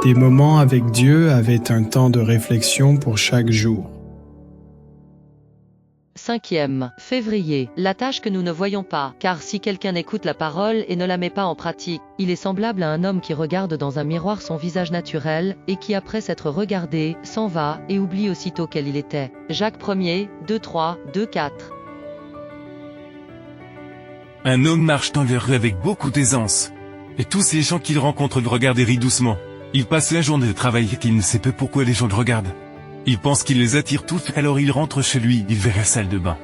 Des moments avec Dieu avaient un temps de réflexion pour chaque jour. 5e février. La tâche que nous ne voyons pas, car si quelqu'un écoute la parole et ne la met pas en pratique, il est semblable à un homme qui regarde dans un miroir son visage naturel, et qui après s'être regardé, s'en va, et oublie aussitôt quel il était. Jacques 1er, 2-3, 2-4. Un homme marche dans les rues avec beaucoup d'aisance. Et tous les gens qu'il rencontre le regardent et rient doucement. Il passe la journée de travail et il ne sait pas pourquoi les gens le regardent. Il pense qu'il les attire tous, alors il rentre chez lui, il va à la salle de bain.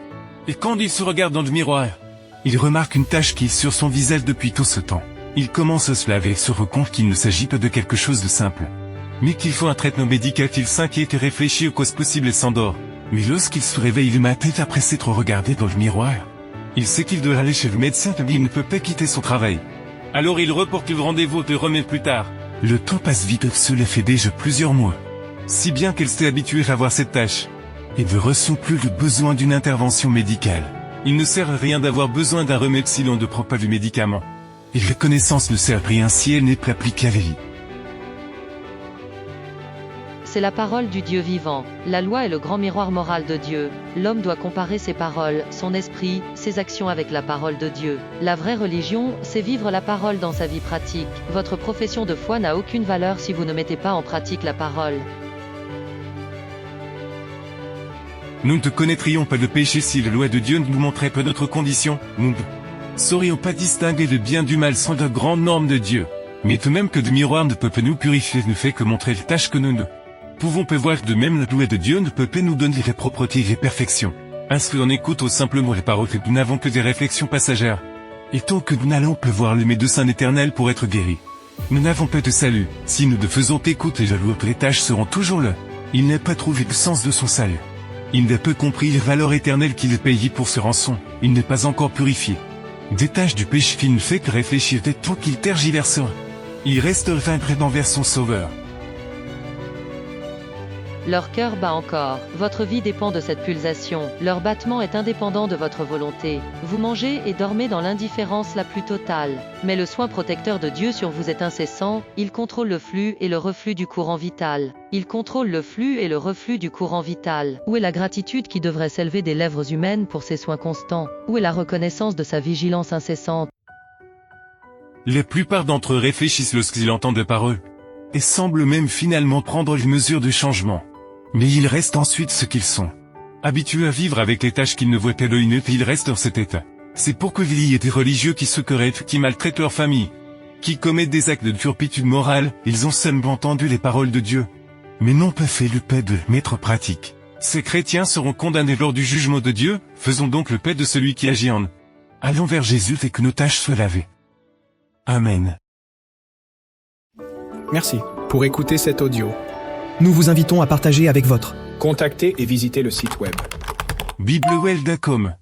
Et quand il se regarde dans le miroir, il remarque une tache qui est sur son visage depuis tout ce temps. Il commence à se laver et se rend compte qu'il ne s'agit pas de quelque chose de simple. Mais qu'il faut un traitement médical, il s'inquiète et réfléchit aux causes possibles et s'endort. Mais lorsqu'il se réveille le matin après s'être regardé dans le miroir, il sait qu'il doit aller chez le médecin mais il ne peut pas quitter son travail. Alors il reporte le rendez-vous et le remet plus tard. Le temps passe vite, cela fait déjà plusieurs mois. Si bien qu'elle s'est habituée à avoir cette tâche. Et ne ressent plus le besoin d'une intervention médicale. Il ne sert à rien d'avoir besoin d'un remède si l'on ne prend pas le médicament. Et la connaissance ne sert à rien si elle n'est pas appliquée à la vie. C'est la parole du Dieu vivant. La loi est le grand miroir moral de Dieu. L'homme doit comparer ses paroles, son esprit, ses actions avec la parole de Dieu. La vraie religion, c'est vivre la parole dans sa vie pratique. Votre profession de foi n'a aucune valeur si vous ne mettez pas en pratique la parole. Nous ne connaîtrions pas le péché si la loi de Dieu ne nous montrait pas notre condition. Nous ne saurions pas distinguer le bien du mal sans la grande norme de Dieu. Mais tout de même que le miroir ne peut pas nous purifier, ne fait que montrer les tâches que nous ne pouvons pas voir. De même la loi de Dieu ne peut pas nous donner la propreté et la perfection. Ainsi on écoute au simplement les paroles que nous n'avons que des réflexions passagères. Et tant que nous n'allons pas voir le médecin éternel pour être guéris, nous n'avons pas de salut. Si nous ne faisons qu'écouter la loi, les tâches seront toujours là. Il n'a pas trouvé le sens de son salut. Il n'a pas compris les valeurs éternelles qu'il a payées pour ce rançon. Il n'est pas encore purifié. Des tâches du péché qui ne fait que réfléchir dès tant qu'il tergiversera. Il reste vaincre envers son sauveur. Leur cœur bat encore. Votre vie dépend de cette pulsation. Leur battement est indépendant de votre volonté. Vous mangez et dormez dans l'indifférence la plus totale. Mais le soin protecteur de Dieu sur vous est incessant. Il contrôle le flux et le reflux du courant vital. Il contrôle le flux et le reflux du courant vital. Où est la gratitude qui devrait s'élever des lèvres humaines pour ses soins constants? Où est la reconnaissance de sa vigilance incessante? La plupart d'entre eux réfléchissent lorsqu'ils entendent la parole. Et semblent même finalement prendre les mesures de changement. Mais ils restent ensuite ce qu'ils sont. Habitués à vivre avec les tâches qu'ils ne voient pas d'œil nu, ils restent dans cet état. C'est pourquoi il y a des religieux qui se querellent, qui maltraitent leur famille, qui commettent des actes de turpitude morale. Ils ont seulement entendu les paroles de Dieu, mais n'ont pas fait le pas de mettre en pratique. Ces chrétiens seront condamnés lors du jugement de Dieu. Faisons donc le pas de celui qui agit en nous. Allons vers Jésus et que nos tâches soient lavées. Amen. Merci pour écouter cet audio. Nous vous invitons à partager avec votre. Contactez et visitez le site web. biblewell.com